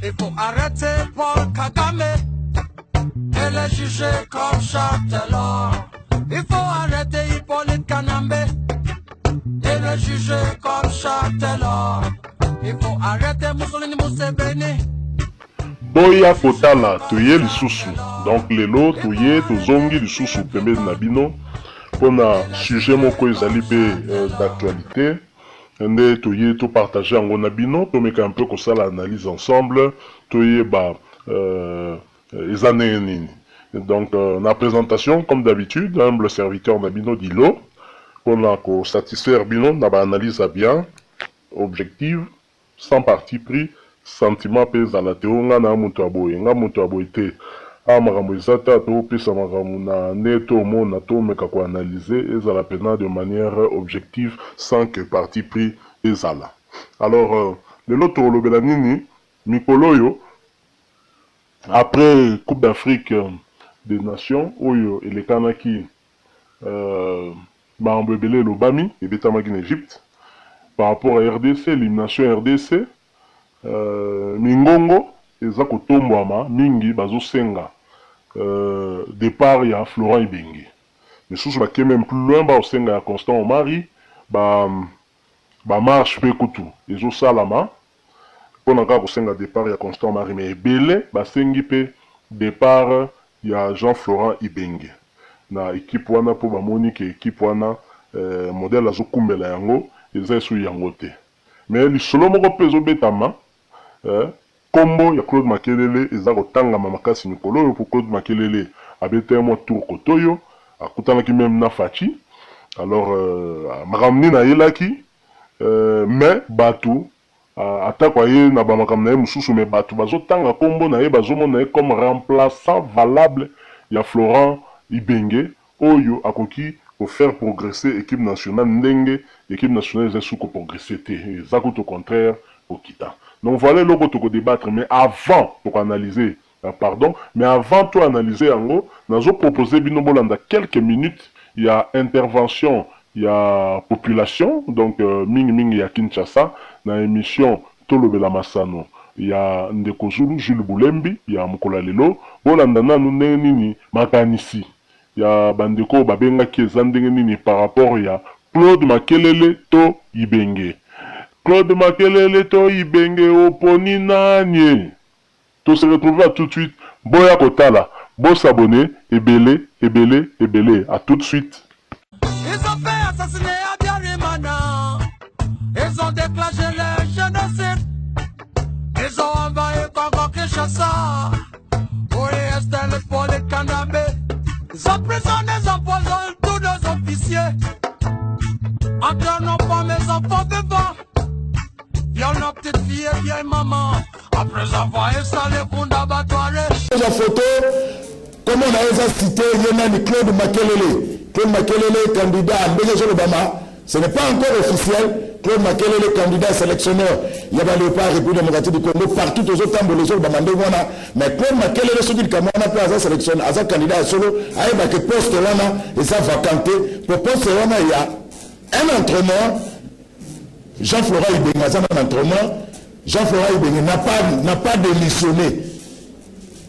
Il faut arrêter Paul Kagame et le juger comme Châtelor. Il faut arrêter Hippolyte Kanambe et le juger comme Châtelor. Il faut arrêter Mussolini Museveni. Boya Kotala, Toye Lisusu. Donc, lelo, Toye, Tozongi Lisusu, Pembe Nabino. Pour un sujet moko ezali d'actualité. Nde Toye, to partager en Nabino, pour mettre un peu comme ça l'analyse ensemble. Toye, les années. Donc, la présentation, comme d'habitude, humble serviteur Nabino Dilo. Pour la satisfaire Bino, on a analyse à bien, objective, sans parti pris. Sentiment pèse à la théorie, na mutu aboye, nga mutu aboye te. Amagambo ezata to pesa magambo na neto mona to meka ko analyser ezala pena de manière objective sans que parti pris ezala. Alors le loto lobela nini mikolo yo après Coupe d'Afrique des Nations oyo elekanaki ba mbebele lobami et betamaki en Égypte par rapport à RDC, élimination RDC. Mingongo eza kotombwama mingi bazosenga départ ya Florent Ibenge. Mais sous ba même plus loin ba osenga ya Constant Omari ba marche pe kutu ezo salama pona ka kosenga départ ya Constant Omari mais belé ba sengi pe départ ya Jean-Florent Ibenge. Na équipe wana po ba monique équipe wana modèle azo kumbela yango eza su yango te. Mais li solo moko pezo betama Combo ya Claude Makelele eza kotanga makasi mikolo pour Claude Makelele abete mo tour kotoyo akutanaki même na Fachi. Alors makamni na yelaki mais batu atakwa ye na ba makamna ye mususu mais batu bazotanga Combo na ye bazomona comme remplaçant valable ya Florent Ibenge oyo akoki pour faire progresser équipe nationale ndenge équipe nationale eza sous progresser te eza au contraire au kita. Donc voilà le que tu débattre, mais avant pour analyser, mais avant tout analyser en gros, nous avons proposé dans quelques minutes, il y a intervention, il y a population, donc Ming il y a Kinshasa, dans l'émission Tolobela Massano, il y a Ndeko Zulu, Jules Boulembi, il y a Mukola Lelo, Bolandana Nuni Makanisi, il y a Bandeko Babenga Kiezandenge Nini par rapport, il y a Claude Makelele To Ibenge. Claude Makelele to Ibenge oponi nanye. To se retrouver tout de suite. Boya Kotala, bon s'abonner, ebele. À tout de suite. Ils ont fait assassiner Abiyarimana. Ils ont déclenché le génocide. Ils ont envahi Congo Kinshasa. Oui, Estelle Hippolyte Kanambe. Ils ont prisonné, ils ont poisonné tous nos officiers. Entre nos femmes et enfants vivants. Y'a une petite fille et vieille maman. Après avoir installé pour d'abattoir. La photo, comme on a cité, il y a Claude Makelele. Claude Makelele, candidat à Bénéjol Obama. Ce n'est pas encore officiel. Claude Makelele, candidat sélectionneur. Il y a le pas République démocratique du Congo, partout aux autres temps, les autres Obama. Mais Claude Makelele, celui qui a pas à sélectionner, à candidat solo, à que poste là, et ça vacanté. Pour poste là, il y a un entraîneur. Jean-Florent Ibenge, un entraîneur, Jean-Florent Ibenge n'a pas démissionné.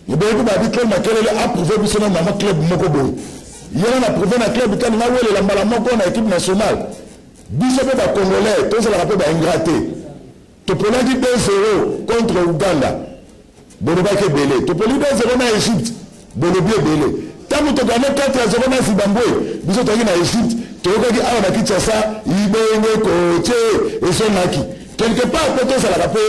Il a Claude Makelele a prouvé que c'est un club Mokobo. Il a prouvé un club qui a la Malamoko en équipe nationale. Bissop est Congolais, tout ça l'a rappelé ingraté. Topola dit 2-0 contre Ouganda. Bonobake Belé. Topola dit 2-0 en Égypte. Bonobie Belé. Tant que tu gagnes 4-0 en Zimbabwe, Bissop est en Égypte. Tu as dit que ça, Ibenge, Koche, et son Naki. Quelque part, peut-être ça l'a rappelé,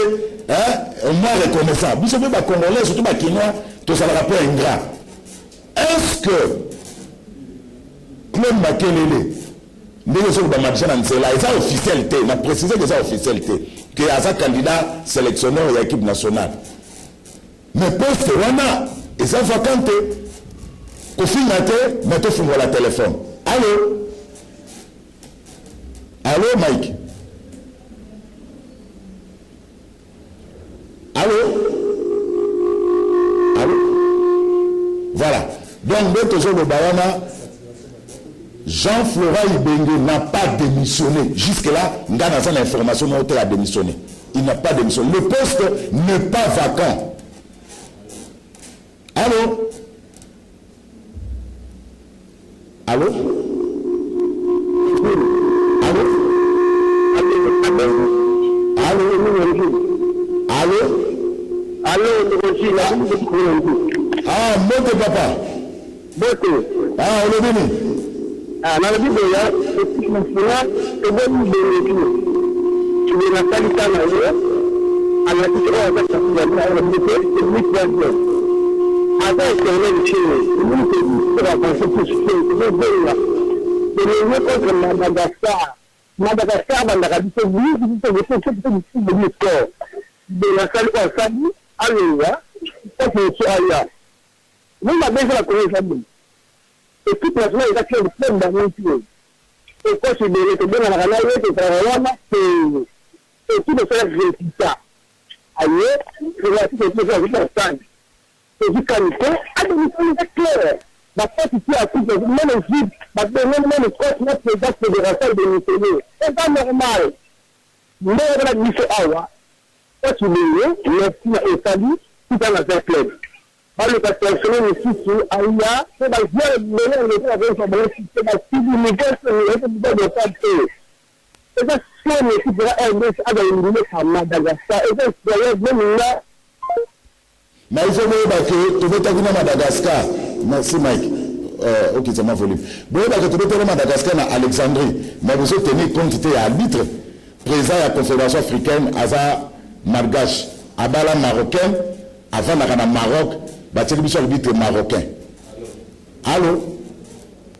moins reconnaissant. Bissop est Congolais, surtout Kinois, tout ça l'a rappelé ingrat. Est-ce que Claude Makelele, c'est officialité, on a précisé que c'est officialité, qu'il y a un candidat sélectionneur de l'équipe nationale. Mais poste wana, et ça vacante, au final, mais tu fais la téléphone. Allô? Allô, Mike? Allô? Allô? Voilà. Donc, toujours le Bayana, Jean-Florent Ibenge n'a pas démissionné. Jusque-là, on a l'information, mais il a démissionné. Il n'y a pas d'émission. Le poste n'est pas vacant. Allô? Allô? Allô? Allô? Allô? Ah, Mote papa. Mote. Ah, on est venu. Ah, on est venu là. Et puis, je me suis là. Et bon, je vais la saluer à la joie. À la petite heure, avec la fille, à la beauté, c'est lui qui va dire. Avec le chien, nous, c'est la pensée que je fais. Je vais là. Je vais contre Madagascar. Madagascar, Madagascar, oui, c'est le corps. De la salle en famille, allez, ça c'est Aïa. Nous, on a déjà la connaissance. Et toute la journée, il a fait le flemme dans mon pied. Et quand je vais te donner la ranaille, et tout le faire, je dis ça. Aïe, je vais assister le faire avec la salle. Et du canito, à l'émission, c'est clair. Ma fête ici à tout, même le vide, même le coach, notre président fédération de l'Union. C'est pas normal. Mais la mission Awa. Quand tu l'es, merci et salut, tout dans la club. Par le pasteur, je suis sur Aïa, c'est la vie de l'Union avec son bon système, c'est la l'univers, c'est le santé. Et ça, c'est une équipe de la RDC avec une limite à Madagascar. Et ça, c'est même là. Mais il faut que tu veux t'aller à Madagascar. Merci Mike. Ok, c'est ma folie. Vous voyez que tu veux t'aller à Madagascar, à Alexandrie. Mais vous devez tenir compte, tu es arbitre, président de la Confédération africaine, Aza Margache, Abala marocain, avant d'aller au Maroc, tu es arbitre marocain. Allô?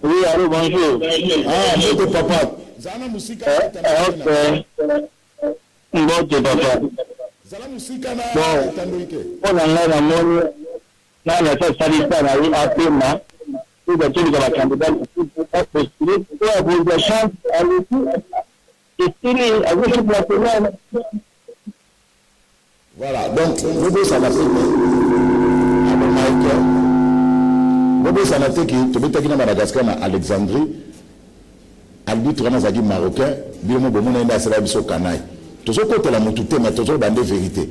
Oui, allô, bonjour. Ah, bonjour papa. Zana Moussika. Ok. Bonjour papa. Zana Moussika na Tandoike. On a là la moni. Là la chose sanitaire là à Pema. Tout le temps la candidat pour postuler pour avoir la chance à l'équipe. Et puis avec le national. Voilà, donc Bobo Sanaté. Bobo Sanaté qui tu veux à Madagascar à Alexandrie. Arbitre Ramazagi marocain, Bilmo Bomona et Asra Biso Kanaï. Toujours côté la moutouté, mais toujours dans des vérités.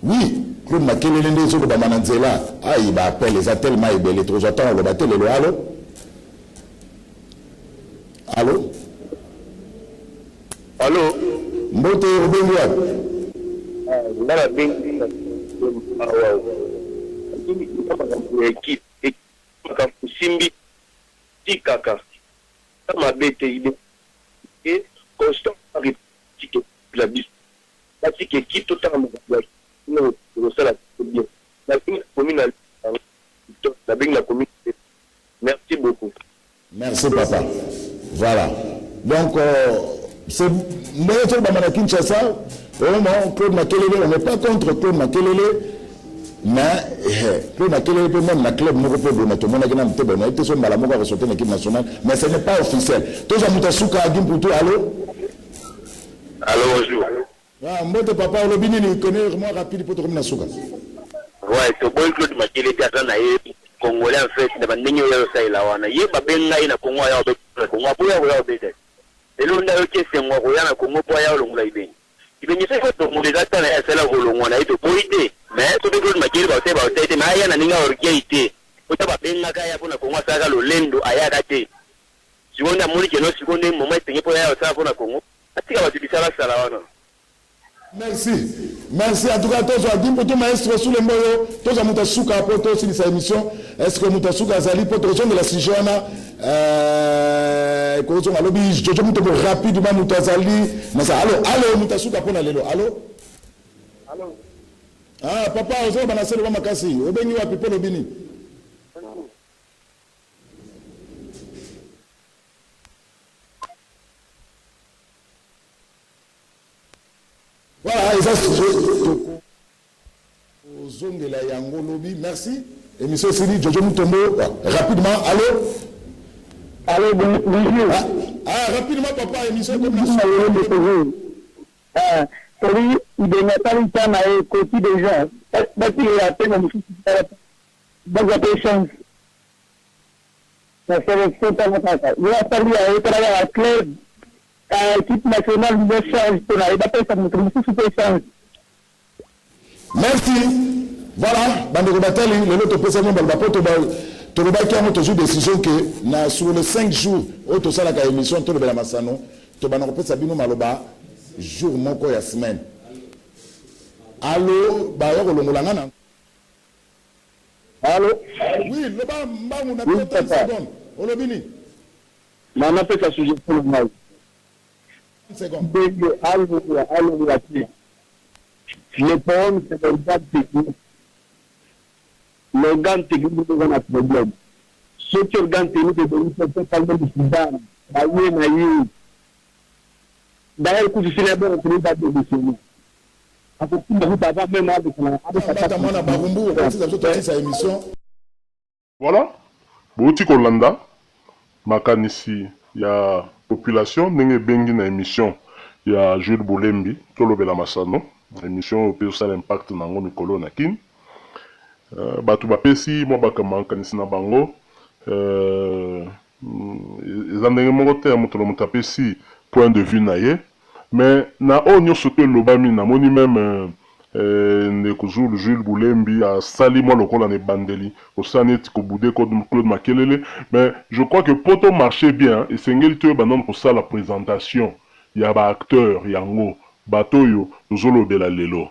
Oui, Claude Makelele, les autres Bamananzela, ah, il va appeler les tellement ébélés, les trop attends, le battel, le allô? Allô? Allô? Mbote, Obengoua. Ndala Bengi. Ah, wow. Équipe, Simbi, Tikaka. Ma bête idée et constant avec la bise la tique qui totalement non ça la bien la commune la bien la commune. Merci beaucoup. Merci papa. Voilà donc c'est mais Bamana Kinshasa vraiment Claude Makelele, on n'est pas contre Claude Makelele. Mais Claude Makelele peut même la club nous repose de notre monde a été sur Malamogo à ressortir l'équipe nationale, mais ce n'est pas officiel. Tous les Moutasuka à Gim pour tout, allô? Allô, bonjour. Ah, moi de papa, on le il connaît vraiment rapide pour tout le monde. Ouais, c'est bon Claude Makelele qui a été Congolais en fait, il va n'y avoir ça là, on a eu pas bien là, il a Congo à Congo à Boya ou à Bédé. Et l'on a eu que c'est moi, on a Congo pour y aller au Laïbé. Il venait faire que mon désastre est là où on a eu de bonnes mais tout le monde m'a dit que c'était mais il y a une orgueillité au tabac bien kaya pour Congo ça le lendo aya kate si on a mouru que nous si on est moment c'est pour ya ça pour Congo atika va dire ça là merci merci en tout cas tous à dire pour tout maestro sous les moyens tous à Moutasuka pour tous sur cette émission est-ce que Moutasuka Zali pour raison de la Sijana qu'on soit à l'oblige je monte rapidement Moutazali mais ça allô Moutasuka pour aller allô allô. Ah, papa, vous avez balancé le Makassi. Vous avez mis à Pipo Lobini. Voilà, et ça c'est de la Yango Lobby. Merci. Et M. Sili, Jojo Moutombo, rapidement, allô? Allô, bonjour. Ah, rapidement, papa, émission comme ça. Oui, il n'y a pas eu temps à côté des gens. Parce qu'il y a peine de chance. Ça serait totalement ça. Il a fallu aller travailler à la club. équipe nationale de change pour la ça me change. Merci. Voilà, Bandeko Batali, le lot de Balbapo, Tolobaki a une décision que sur les 5 jours, où tu as la émission, tu as Massano, tu as Sabino Maloba, jour, moko ya semaine. Allô, Bayer Olongolangana. Allô? Oui, le bas, on a peut-être 30 secondes. Olobini. Mais on a fait ça sujet pour le mal. 30 secondes. Allô, le problème, c'est le gars technique. L'organe technique est un problème. Ceux qui organe technique est devenu totalement du Soudan. D'ailleurs, quand je suis là-bas, on peut pas démissionner. Voilà. Bouti Kolanda, makanisi ya population ndenge bengi na émission ya Jules Boulembi tolobela masano émission pe ça l'impact nango mikolo na kin batu bapesi mo bakamankanisi na bango ezandenge moko te mutolo mutapesi point de vue na ye mais na onyo soto lobami na moni même ndeko Jules Boulembi a sali moi lokola ne bandeli au saneti ko boudé Claude Makelele mais je crois que poto marcher bien et sengeli to banon ko ça la présentation ya ba acteur yango batoyo zolo de la lelo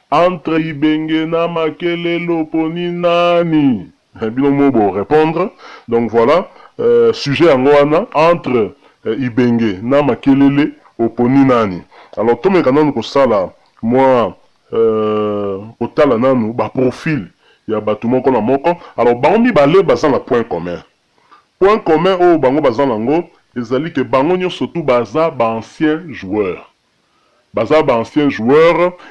entre Ibenge na Makelele poni nani bino mo bo répondre donc voilà sujet yango wana entre Ibenge na Makelele oponi nani alors to me kanon ko sala moi otala nanu ba profil ya batu moko na moko alors bango mibale baza na point commun oyo bango baza nango ezali ke bango nyonso tu baza ba ancien joueur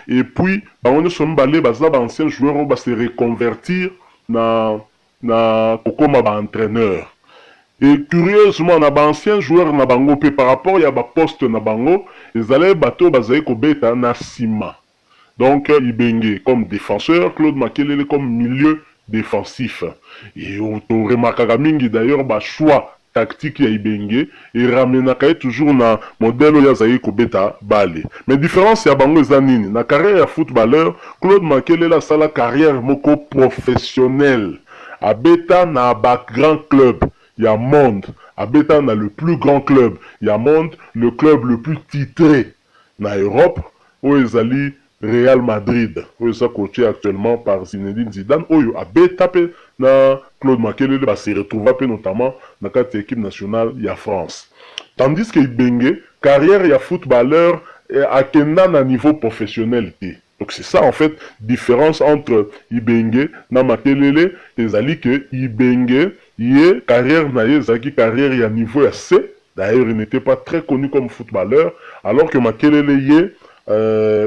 et puis bango nyonso mibale baza ba ancien joueur oyo base reconvertir na kokoma ba entraîneur et curieusement na ba ancien joueur na bango pe par rapport ya ba poste na bango ezali bato bazali kobeta na sima. Donc, Ibenge comme défenseur, Claude Makelele comme milieu défensif. Et on remarquera mingi d'ailleurs ba choix tactique ya Ibenge et ramenaka toujours na modèle ya zayi kobeta bale. Mais différence ya bango zanini na carrière ya footballeur, Claude Makelele a la carrière moko professionnelle. Abeta na ba grand club ya monde, abeta na le plus grand club ya monde, le club le plus titré na Europe, où ezali Real Madrid, où est coaché actuellement par Zinedine Zidane, où a tapé na Claude Makelele va se retrouver notamment dans la équipe nationale ya France. Tandis que Ibenge, carrière ya footballeur à un niveau professionnel. Donc c'est ça en fait différence entre Ibenge na Makelele et Zali que Ibenge yé carrière na yé zaki carrière ya niveau C. D'ailleurs il n'était pas très connu comme footballeur alors que Makelele yé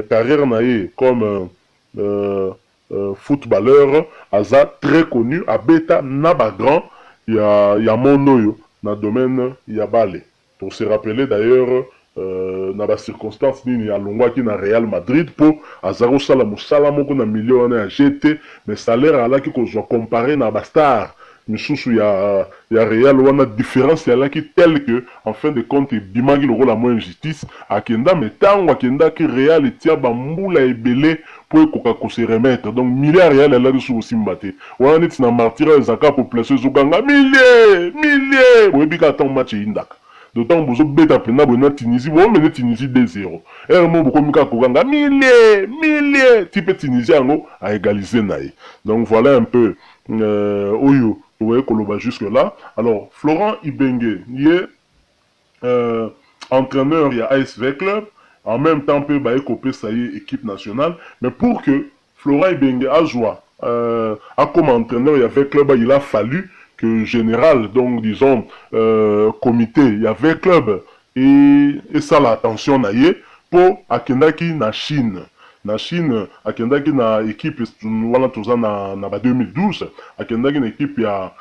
carrière naïe comme footballeur aza très connu à beta naba grand ya monoyo na domaine ya bale pour se rappeler d'ailleurs na ba circonstance nini ya longwa ki na Real Madrid po azaro sala musala moko na million na GT mais salaire ala ki ko comparer na ba star misusu ya Real wana différence ya laki tel que en fin de compte bimangi loko la moins injustice akenda metango akenda ki Real etia bambula ebele po ekoka ko se remettre donc milliard Real la sous simbate wana neti na martyr ezaka population zokanga milliers oyebika tant match indaka d'autant que vous bêta pena bona Tunisie bon mais Tunisie 2-0 et mo boko mika kokanga milliers type Tunisie ngo a égaliser naï donc voilà un peu oyo ouais, Koloba jusque-là. Alors, Florent Ibenge, il est entraîneur, il y a ASV Club, en même temps, il peut copier ça y est, équipe nationale. Mais pour que Florent Ibenge a joué comme entraîneur, il y avait club, il a fallu que général, donc disons, comité, il y avait club, et ça l'attention pour Akendaki na Chine. Na Chine akendaki na équipe wana toza na 2012 akendaki na équipe ya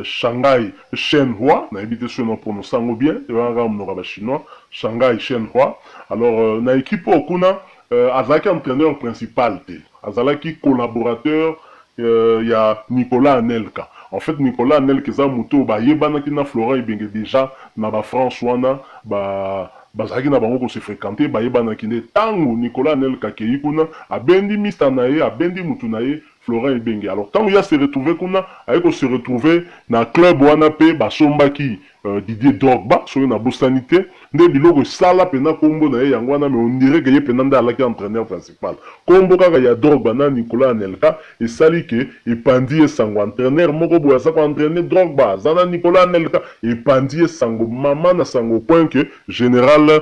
Shanghai Shenhua na évité ce nom prononçant bien et wana mnoka ba chinois Shanghai Shenhua alors na équipe okuna azalaki entraîneur principal te azalaki collaborateur ya Nicolas Anelka. En fait, Nicolas Anelka za muto ba yebanaki na Florent Ibenge déjà na ba France wana ba bazalaki na bango kose fréquenter bayebanaki nde ntango Nicolas Anelka akei kuna abendi mista na ye abendi mutu na ye Florent Ibenge. Alors tant il y a se retrouvé kuna ayeko se retrouver na club wana pe basombaki Didier Drogba soyo na bosanité nde biloko sala pena kombo na ye yango wana mais on dirait que ye pena nda alaki entraîneur principal kombo kaka ya Drogba na Nicolas Anelka esali ke epandi esango entraîneur moko boya sa ko entraîner Drogba zana Nicolas Anelka epandi esango mama na sango point que général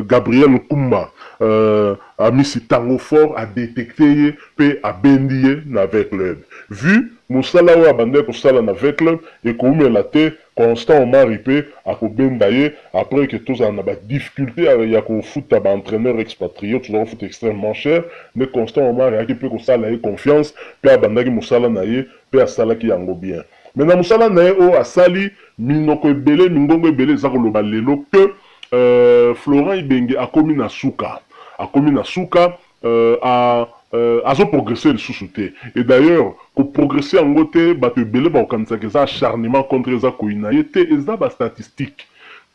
Gabriel Nkumba a mis ce tango fort à détecter pe a bendier na avec club vu musala wa bande ko sala na avec club et ko la te Constant Omar Ipe a ko bendaye après que tous en a ba difficulté avec ya ko foot ba entraîneur expatrié toujours foot extrêmement cher mais Constant Omar a qui peut ko sala y confiance pe a bandaki musala na ye pe a sala ki yango bien maintenant musala na ye o a sali minoko ebele mingongo ebele za ko loba lelo que Florent Ibenge a commis na suka azo progresser le sous-souté. Et d'ailleurs, pour progresser en côté, bateau belé ba okanisa que ça acharnement contre ça koina était et ça ba statistique.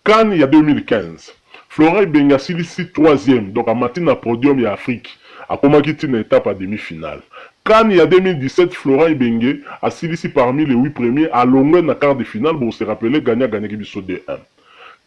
Quand il y a 2015, Florent Ibenge a silisi 3e donc a matin na podium ya Afrique. A komaki na étape à demi-finale. Quand il y a 2017, Florent Ibenge a silisi parmi les 8 premiers à longueur na quart de finale pour se rappeler gagner qui biso 2-1.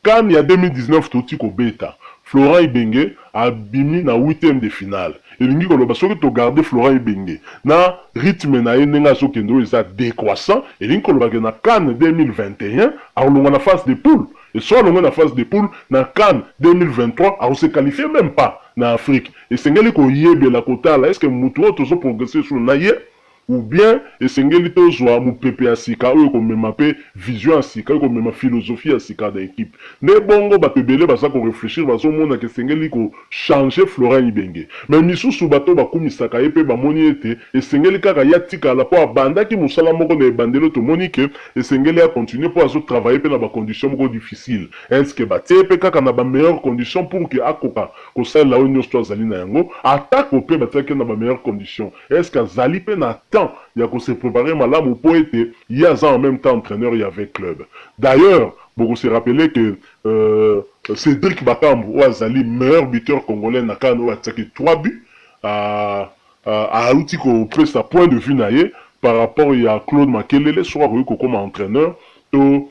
Quand il y a 2019, Totiko Beta, Florent Ibenge a bimi na 8e de finale. Et l'ingi koloba soki to garder Florent Ibenge na rythme na yenga so kendo eza décroissant et l'ingi koloba ke na CAN 2021 a longa na phase de poule et soit longa na phase de poule na CAN 2023 a se qualifier même pas na Afrique et sengeli ko yebela kotala est-ce que mutu oto so progresser sur na ye ou bien esengeli tozwa mupepe ya sika oyo komema pe vision ya sika oyo komema philosophie ya sika da équipe ne bongo bato ebele baza ko réfléchir bazomona ke esengeli ko changer Florent Ibenge mais misusu bato bakumisaka ye pe bamoni ete esengeli kaka ya tikala po abandaki mosala moko na ebandelo tomoni ke esengeli ya continuer po azo travailler pe na bacondition moko difficile est-ce que batie pe kaka na bameilleure condition pour ke akoka kosalela oyo nyonso azali na yango atako pe batiaki na bameilleure condition est-ce que azali pe na il y a se préparer malamu pour être il y a en même temps entraîneur il y avait club d'ailleurs beaucoup se rappeler que Cédric Bakambu ou Azali meilleur buteur congolais na Kano a attaqué 3 buts à outil qu'on peut sa point de vue naïe par rapport à Claude Makelele soit comme entraîneur to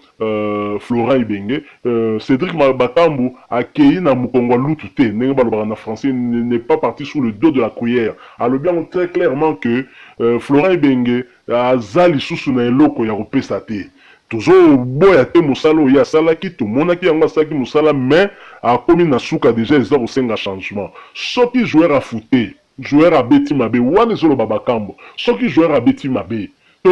Florent Ibenge Cédric Bakambu a accueilli na Mukongo Lutute n'est pas français n'est pas parti sous le dos de la cuillère alors bien très clairement que Florent Ibenge a zali susu na eloko ya kopesa te toujours boya te musalo ya salaki to monaki yango salaki musala mais a komi na suka déjà ils ont senga changement soki joueur a fouté joueur a beti mabe wana zolo Bakambu soki joueur a beti mabe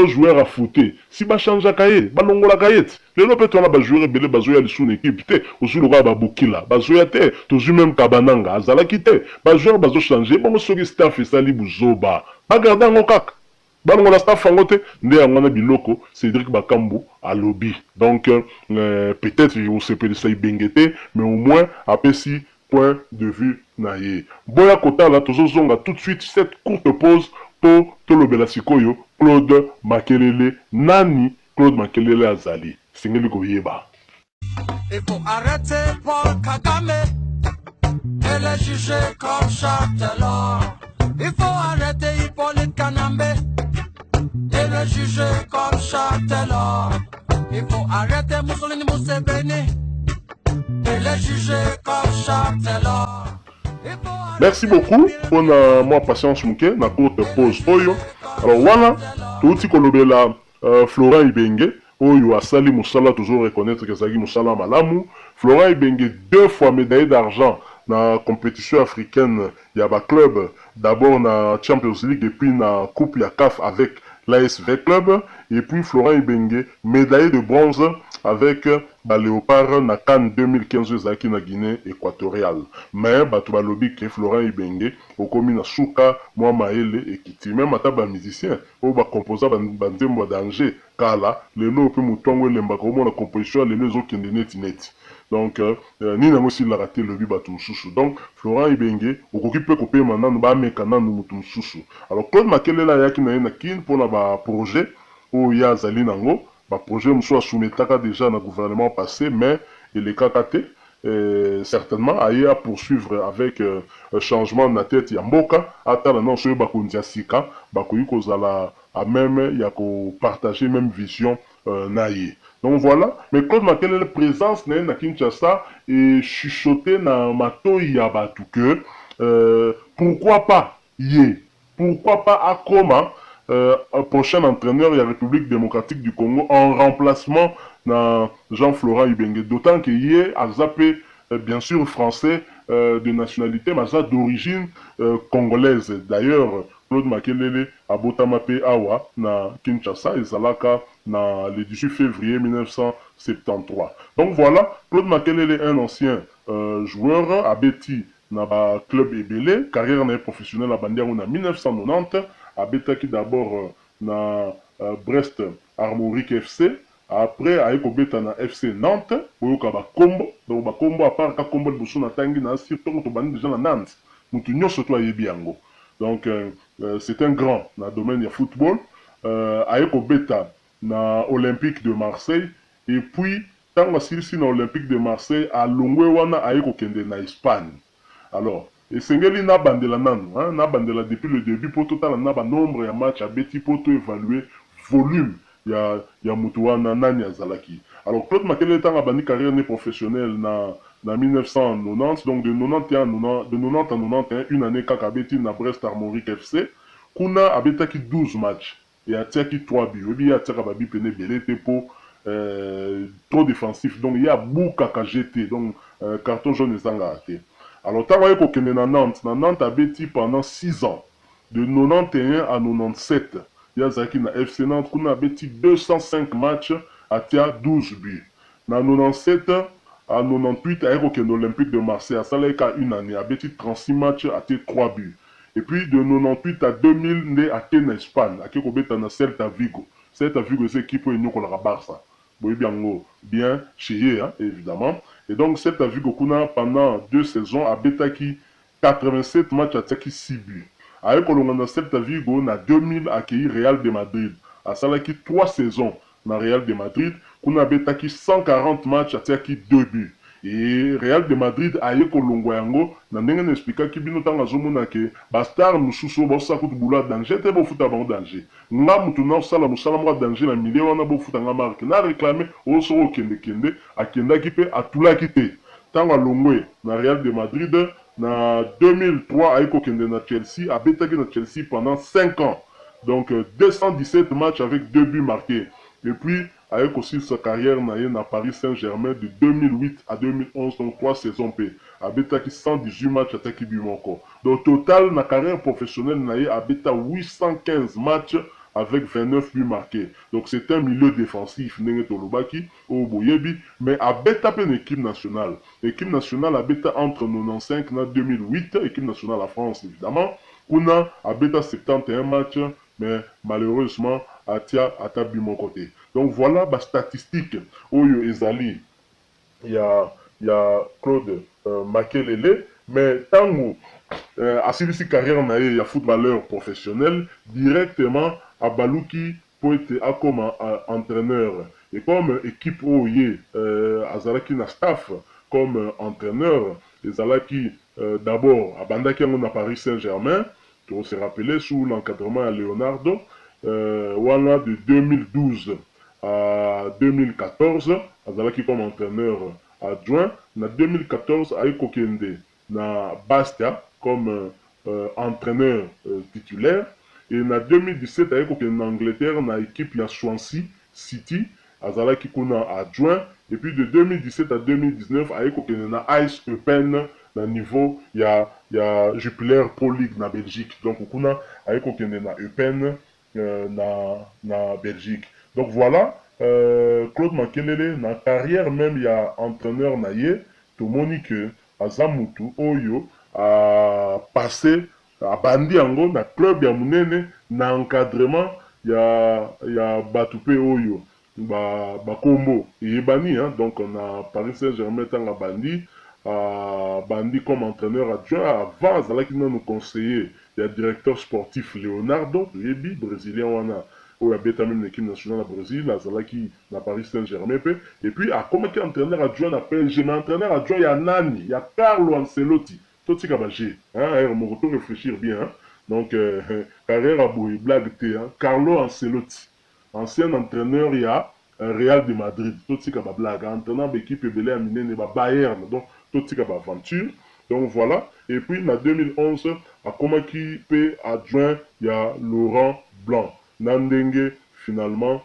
joueur à footer si ba change kaye ba longola kayet lelo pe tona ba joueur belé ba zoya lisu équipe te ozulu ka ba bukila ba zoya te tozu même kabananga azala kité ba joueur ba zo changer bon soki staff esali buzoba ba garder ngo kaka ba longola staff ngote nde ngona biloko Cédric Bakambu à lobby donc peut-être on se peut ça Ibengete mais au moins apesi point de vue naie boya kota la tozo zonga tout de suite cette courte pause pour tolobela sikoyo Claude Makelele nani Claude Makelele azali singeli koyeba. Il faut arrêter Paul Kagame et le juger comme Châtelor. Il faut arrêter Hippolyte Kanambe et le juger comme Châtelor. Il faut arrêter Mussolini Museveni et le juger comme Châtelor. Merci beaucoup pour moi patience mouke na courte pause oyo. Alors voilà, tout ce kolobela Florent Ibenge oyo asali musala toujours reconnaître que zaki musala malamu. Florent Ibenge 2 fois médaillé d'argent na compétition africaine ya ba club d'abord na Champions League et puis na coupe ya CAF avec l'ASV Club et puis Florent Ibenge médaillé de bronze avec Léopard na CAN 2015 zaki na Guinée équatoriale. Mais bato balobi ke Florent Ibenge okomi na suka mwa maele ekiti même ata ba musicien o ba composa bandembo danger kala lelo pe mutongo lemba ko mona composition lelo ezokende net. Donc ni na mosi la raté le bato mususu. Donc Florent Ibenge okoki pe ko pe mananu ba meka nanu mutu mususu. Alors Claude Makelele yaki na na kin pour na ba projet o ya zali nango ba projet mso soumetaka déjà na gouvernement passé mais il est kakaté certainement aye à poursuivre avec changement na tête ya mboka atala non soyo bakonzi ya sika bakoki kozala à même ya ko partager même vision na ye. Donc voilà, mais Claude Makelele présence na Kinshasa et chuchoté na matoi ya batu que pourquoi pas ye, pourquoi pas Akoma un prochain entraîneur de la République démocratique du Congo en remplacement de Jean-Florent Ibenge. D'autant qu'il y a zappé, bien sûr, français de nationalité, mais d'origine congolaise. D'ailleurs, Claude Makelele a Botamapé Awa, na Kinshasa, et Zalaka, le 18 février 1973. Donc voilà, Claude Makelele est un ancien joueur, à Betty, na club Ebele, carrière professionnelle à Bandiaou en 1990. Abetaki d'abord na Brest Armorique FC, après aiko beta na FC Nantes, oyoka bakombo, donc bakombo à part ka kombo liboso na tangi na surtout to bandi déjà na Nantes, mutu nyonso to ayebi yango. Donc c'est un grand na domaine du football, aiko beta na Olympique de Marseille et puis tango silisi na Olympique de Marseille a longwe wana aiko kende na Espagne. Alors et Sengeli na bandela nanu, na bandela depuis le début pour total na ba nombre ya match à beti pour tout évaluer volume ya mutuana nani azalaki. Alors Claude Makelele tanga bandi carrière professionnelle na 1990, donc de 90 à 91, une année kaka beti na Brest Armorique FC, kuna abetaki 12 matchs et atiaki 3 buts. Obi atiaka babi pene belete pour trop défensif, donc il y a beaucoup kaka jeté, donc carton jaune ezanga até. Alors, tant que Nantes a bêti pendant 6 ans, de 91 à 97. Il y a Zaki na FC Nantes qui a bêti 205 matchs à 12 buts. Na 97 à 98, il y a l'Olympique de Marseille, à une année, a bêti 36 matchs à 3 buts. Et puis de 98 à 2000, il y a en Espagne, à Celta Vigo. Celta Vigo, c'est l'équipe qui est la Barça. Bien chez hein, évidemment. Et donc, cette a vu que pendant 2 saisons, a Betaki 87 matchs à Taki 6 buts. Avec le cette Vigo, na 2000 accueilli Real de Madrid. À Salaki 3 saisons dans Real de Madrid, qu'on a Betaki 140 matchs à Taki 2 buts. Et Real de Madrid a eu Kolongwayango, na n'engen expliqué que bino tanga zomona ke bastar mususu bossa kutu bula danger te bo futa bango danger. Nga mutu na sala musala mwa danger na milieu wana bo futa nga marque. Na réclamer o so kende kende akenda ki pe atula ki te. Tanga longwe na Real de Madrid na 2003 aiko kende na Chelsea, a betaki na Chelsea pendant 5 ans. Donc 217 matchs avec 2 buts marqués. Et puis avec aussi sa carrière na Paris Saint-Germain de 2008 à 2011, donc 3 saisons P. Abeta 118 matchs à Taki encore. Donc total, na carrière professionnelle, na Abeta 815 matchs avec 29 buts marqués. Donc c'est un milieu défensif, au Boyebi, mais Abeta une équipe nationale. L'équipe nationale Abeta entre 95 et 2008, équipe nationale à France évidemment. Kuna Abeta 71 matchs, mais malheureusement, Atia Atabi mon côté. Donc voilà ma statistique. Oyo Ezali, il y a Claude Makelele, mais tant à celui-ci carrière il y a footballeur professionnel, directement à Balouki pour être comme entraîneur. Et comme équipe Oye, Azalaki na staff, comme entraîneur, Ezalaki d'abord à Bandaki on a Paris Saint-Germain, on s'est rappelé sous l'encadrement à Leonardo. Voilà de 2012 à 2014, Azalaki comme entraîneur adjoint. En 2014, Aiko Kende na Bastia comme entraîneur titulaire. Et en 2017, Aiko Kende en Angleterre, na équipe ya Swansea City, Azalaki kuna adjoint. Et puis de 2017 à 2019, Aiko Kende na Ice Open, na niveau ya Jupiler Pro League na Belgique. Donc kuna Aiko Kende na Open na Belgique. Donc voilà, Claude Makelele, na carrière même, il y a entraîneur naïe, tout le monde que Azamutu, Oyo, a passé, a bandi ango, na club ya munene, na encadrement, il y a Batupe Oyo, Kombo, et Bani, hein, donc on a Paris Saint-Germain, tanga bandi, Bandi comme entraîneur adjoint, avant, Zalaki nous conseiller, il y a directeur sportif Leonardo, Yebi, brésilien, wana. oyo abeta même l'équipe nationale ya Brésil, azalaki na Paris Saint-Germain pe, et puis akomaki entraîneur adjoint na PSG, mais entraîneur adjoint ya nani, ya Carlo Ancelotti, totika baje, hein, moko to réfléchir bien, hein. Donc carrière à boy blague te, hein, Carlo Ancelotti, ancien entraîneur ya Real de Madrid, totika ba blague, entraîneur d'équipe belé à minene ba Bayern, donc totika ba aventure. Donc voilà, et puis en 2011, à Komaki P adjoint, il y a Laurent Blanc. Nandenge, finalement,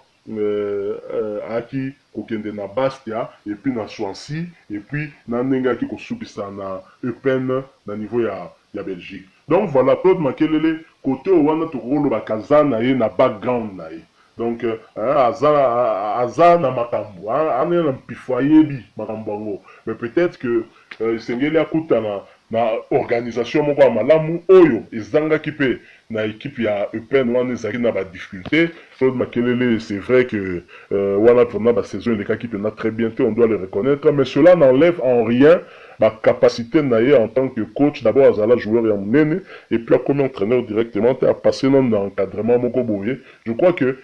Aki Kokende na Bastia, et puis na Swansea, et puis Nandenge Aki Kosubisa na Eupen, na niveau ya Belgique. Donc voilà, Claude Makelele, côté au Wana Tokolo Bakaza na ye na background na ye. Donc, aza na makambo, ane na mpifoye bi makambo. Mais peut-être que sengeli akuta na organisation moko ya malamu oyo ezanga kipe na équipe ya Eupen wana ezaki na ba difficulté. Claude Makelele, c'est vrai que wana pendant la saison il est na très bien, on doit le reconnaître, mais cela n'enlève en rien ma capacité naïe en tant que coach, d'abord Azala joueur et Amounene, et puis comme entraîneur directement, à passer dans l'encadrement Moko Boye. Je crois que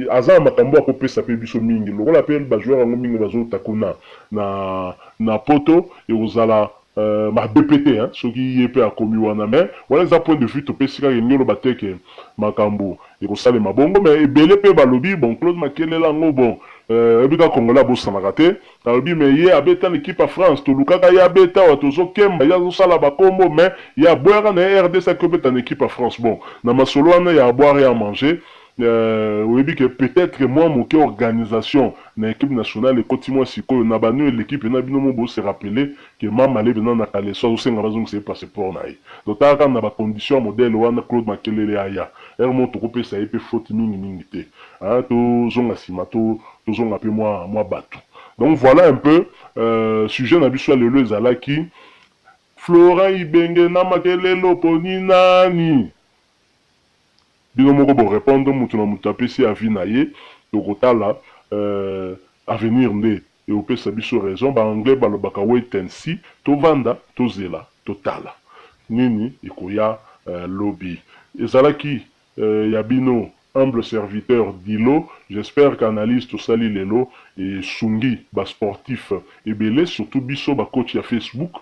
Azala Makambo a coupé sa pébiso mingi. Le rôle appelle joueur en mingi bazo takuna na poto et Ozala ma BPT, hein, ce qui est à commis wana mais voilà ça point de vue to pesika yenyo lo bateke Makambo et ko sale mabongo mais belé pe balobi bon Claude Makelele ngo bon ebika Kongola bossa makate talobi mais ye abeta l'équipe à France to lukaka ya beta wa tozo kemba ya zo sala ba kombo mais ya boire na RDC ko beta en équipe à France bon na masolo wana ya boire et à manger. Oui, que peut-être moi, mon organisation, dans l'équipe nationale, et continue si na banu l'équipe na bino mo se rappeler que maman allait venir na kale so se ngaba zong se passeport na yi. Donc ta na ba condition modèle wana Claude Makelele aya. Er mo to couper ça epé faute mingi te. Ah to zonga sima to zonga pe moi batu. Donc voilà un peu sujet na biso lelo ezalaki Florent Ibenge na Makelele oponi nani. Bino moko bo répondre mutu na mutu apesi avi na ye tokotala avenir nde et opesa biso raison ba anglais balobaka wait and see tovanda tozela totala nini ekoya lobby ezalaki ya bino humble serviteur d'Ilo. J'espère qu'analyse tout ça lelo et sungi ba sportif ebele surtout biso ba coach ya Facebook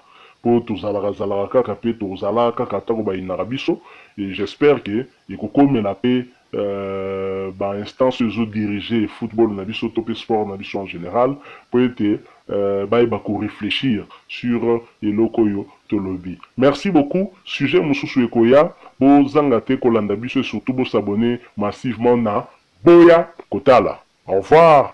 pour tozalaka kaka pe tozalaka kaka ba inarabiso. Et j'espère que il la paix instance zo diriger football na biso topé sport na biso en général pour être réfléchir sur elokoyo to lobby. Merci beaucoup. Sujet mususu ekoya bo zangate kolanda biso et surtout bo s'abonner massivement na Boya Kotala. Au revoir.